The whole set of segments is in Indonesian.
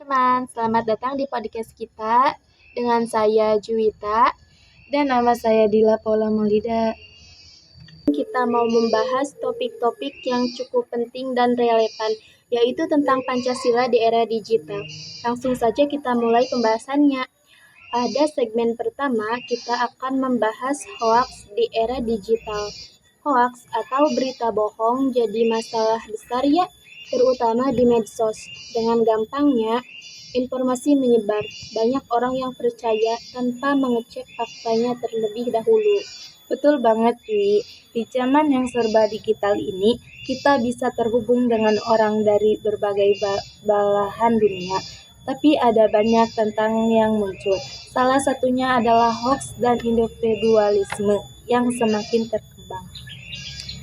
teman-teman, selamat datang di podcast kita dengan saya Juwita. Dan nama saya Dila Paula Maulida. Kita mau membahas topik-topik yang cukup penting dan relevan, yaitu tentang Pancasila di era digital. Langsung saja kita mulai pembahasannya. Pada segmen pertama, kita akan membahas hoax di era digital. Hoax atau berita bohong jadi masalah besar ya, terutama di medsos. Dengan gampangnya, informasi menyebar. Banyak orang yang percaya tanpa mengecek faktanya terlebih dahulu. Betul banget, Dwi. Di zaman yang serba digital ini, kita bisa terhubung dengan orang dari berbagai belahan dunia. Tapi ada banyak tentang yang muncul. Salah satunya adalah hoax dan individualisme yang semakin berkembang.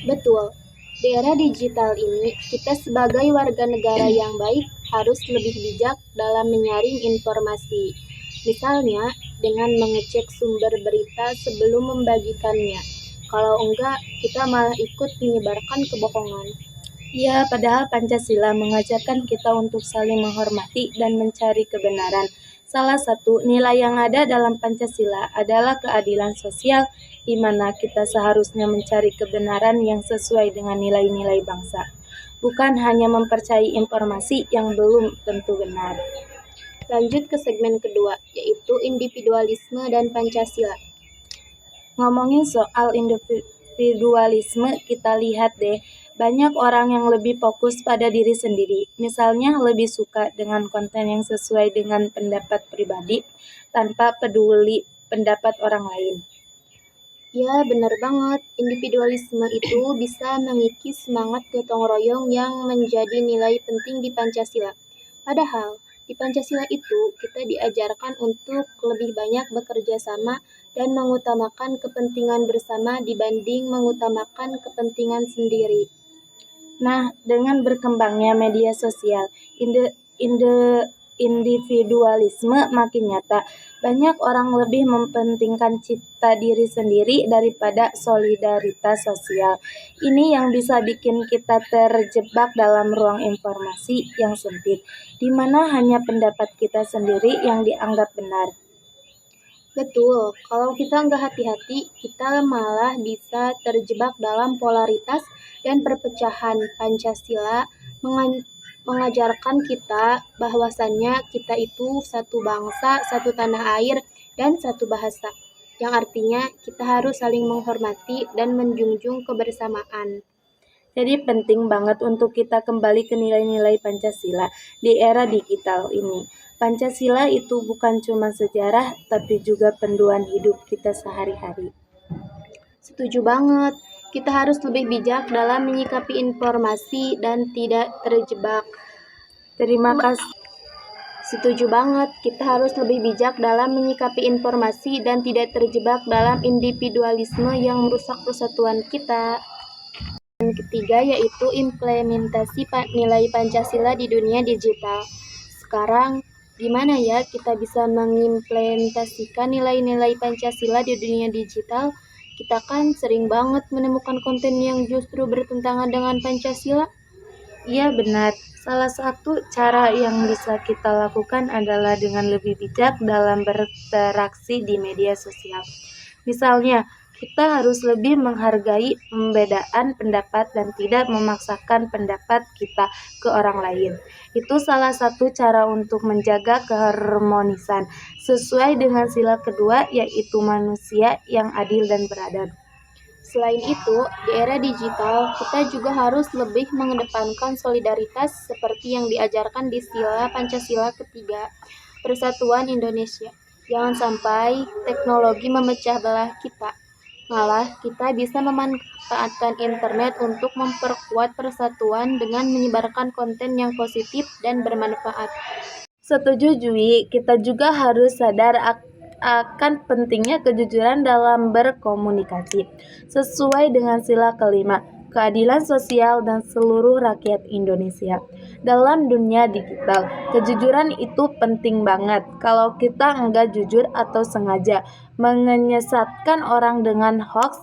Betul, di era digital ini, kita sebagai warga negara yang baik harus lebih bijak dalam menyaring informasi. Misalnya, dengan mengecek sumber berita sebelum membagikannya. Kalau enggak, kita malah ikut menyebarkan kebohongan. Ya, padahal Pancasila mengajarkan kita untuk saling menghormati dan mencari kebenaran. Salah satu nilai yang ada dalam Pancasila adalah keadilan sosial, di mana kita seharusnya mencari kebenaran yang sesuai dengan nilai-nilai bangsa, bukan hanya mempercayai informasi yang belum tentu benar. Lanjut ke segmen kedua, yaitu individualisme dan Pancasila. Ngomongin soal individualisme, kita lihat deh, banyak orang yang lebih fokus pada diri sendiri. Misalnya lebih suka dengan konten yang sesuai dengan pendapat pribadi tanpa peduli pendapat orang lain. Ya, benar banget. Individualisme itu bisa mengikis semangat gotong royong yang menjadi nilai penting di Pancasila. Padahal, di Pancasila itu kita diajarkan untuk lebih banyak bekerja sama dan mengutamakan kepentingan bersama dibanding mengutamakan kepentingan sendiri. Nah, dengan berkembangnya media sosial, individualisme makin nyata. Banyak orang lebih mementingkan cita diri sendiri daripada solidaritas sosial. Ini yang bisa bikin kita terjebak dalam ruang informasi yang sempit, di mana hanya pendapat kita sendiri yang dianggap benar. Betul, kalau kita nggak hati-hati, kita malah bisa terjebak dalam polaritas dan perpecahan. Pancasila mengajarkan kita bahwasannya kita itu satu bangsa, satu tanah air, dan satu bahasa. Yang artinya kita harus saling menghormati dan menjunjung kebersamaan. Jadi penting banget untuk kita kembali ke nilai-nilai Pancasila di era digital ini. Pancasila itu bukan cuma sejarah, tapi juga panduan hidup kita sehari-hari. Setuju banget. Kita harus lebih bijak dalam menyikapi informasi dan tidak terjebak. Terima kasih. Setuju banget. Kita harus lebih bijak dalam menyikapi informasi dan tidak terjebak dalam individualisme yang merusak persatuan kita. Dan ketiga yaitu implementasi nilai Pancasila di dunia digital. Sekarang, gimana ya kita bisa mengimplementasikan nilai-nilai Pancasila di dunia digital? Kita kan sering banget menemukan konten yang justru bertentangan dengan Pancasila. Iya benar, salah satu cara yang bisa kita lakukan adalah dengan lebih bijak dalam berinteraksi di media sosial. Misalnya, kita harus lebih menghargai perbedaan pendapat dan tidak memaksakan pendapat kita ke orang lain. Itu salah satu cara untuk menjaga keharmonisan sesuai dengan sila kedua, yaitu manusia yang adil dan beradab. Selain itu, di era digital, kita juga harus lebih mengedepankan solidaritas seperti yang diajarkan di sila Pancasila ketiga, Persatuan Indonesia. Jangan sampai teknologi memecah belah kita. Malah, kita bisa memanfaatkan internet untuk memperkuat persatuan dengan menyebarkan konten yang positif dan bermanfaat. Setuju Jui, kita juga harus sadar akan pentingnya kejujuran dalam berkomunikasi, sesuai dengan sila kelima, keadilan sosial dan seluruh rakyat Indonesia. Dalam dunia digital, kejujuran itu penting banget. Kalau kita enggak jujur atau sengaja menyesatkan orang dengan hoax,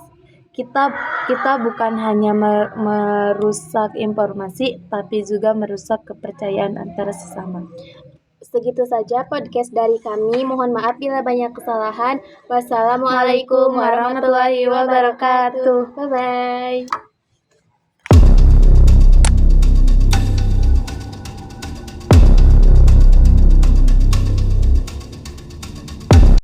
kita bukan hanya merusak informasi, tapi juga merusak kepercayaan antara sesama. Segitu saja podcast dari kami. Mohon maaf bila banyak kesalahan. Wassalamualaikum warahmatullahi wabarakatuh. Bye-bye.